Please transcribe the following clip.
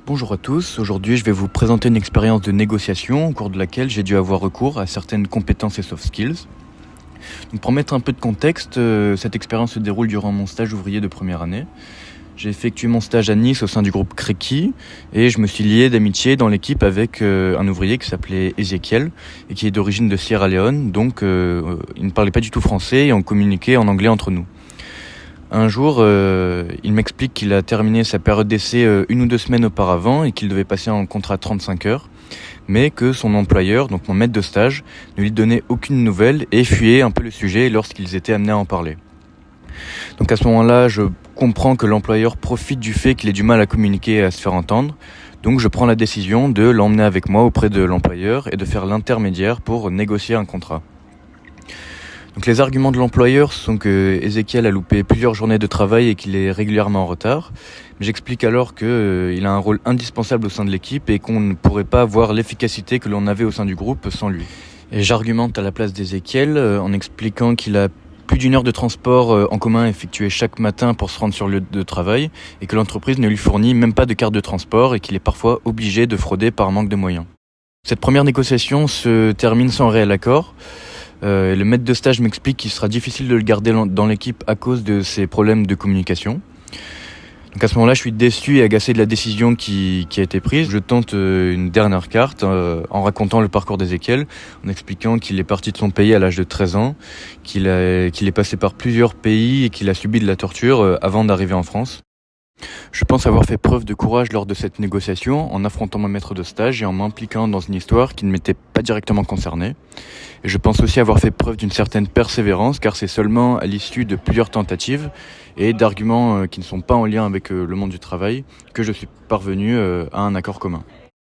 Bonjour à tous, aujourd'hui je vais vous présenter une expérience de négociation au cours de laquelle j'ai dû avoir recours à certaines compétences et soft skills. Donc pour mettre un peu de contexte, cette expérience se déroule durant mon stage ouvrier de première année. J'ai effectué mon stage à Nice au sein du groupe Créqui et je me suis lié d'amitié dans l'équipe avec un ouvrier qui s'appelait Ezekiel et qui est d'origine de Sierra Leone, donc il ne parlait pas du tout français et on communiquait en anglais entre nous. Un jour, il m'explique qu'il a terminé sa période d'essai 1 ou 2 semaines auparavant et qu'il devait passer en contrat 35 heures, mais que son employeur, donc mon maître de stage, ne lui donnait aucune nouvelle et fuyait un peu le sujet lorsqu'ils étaient amenés à en parler. Donc à ce moment-là, je comprends que l'employeur profite du fait qu'il ait du mal à communiquer et à se faire entendre, donc je prends la décision de l'emmener avec moi auprès de l'employeur et de faire l'intermédiaire pour négocier un contrat. Donc les arguments de l'employeur sont que Ezekiel a loupé plusieurs journées de travail et qu'il est régulièrement en retard. J'explique alors qu'il a un rôle indispensable au sein de l'équipe et qu'on ne pourrait pas avoir l'efficacité que l'on avait au sein du groupe sans lui. Et j'argumente à la place d'Ezekiel en expliquant qu'il a plus d'1 heure de transport en commun effectué chaque matin pour se rendre sur le lieu de travail et que l'entreprise ne lui fournit même pas de carte de transport et qu'il est parfois obligé de frauder par manque de moyens. Cette première négociation se termine sans réel accord. Le maître de stage m'explique qu'il sera difficile de le garder dans l'équipe à cause de ses problèmes de communication. Donc à ce moment-là, je suis déçu et agacé de la décision qui a été prise. Je tente une dernière carte en racontant le parcours d'Ezekiel, en expliquant qu'il est parti de son pays à l'âge de 13 ans, qu'il est passé par plusieurs pays et qu'il a subi de la torture avant d'arriver en France. Je pense avoir fait preuve de courage lors de cette négociation en affrontant mon maître de stage et en m'impliquant dans une histoire qui ne m'était pas directement concernée. Et je pense aussi avoir fait preuve d'une certaine persévérance car c'est seulement à l'issue de plusieurs tentatives et d'arguments qui ne sont pas en lien avec le monde du travail que je suis parvenu à un accord commun.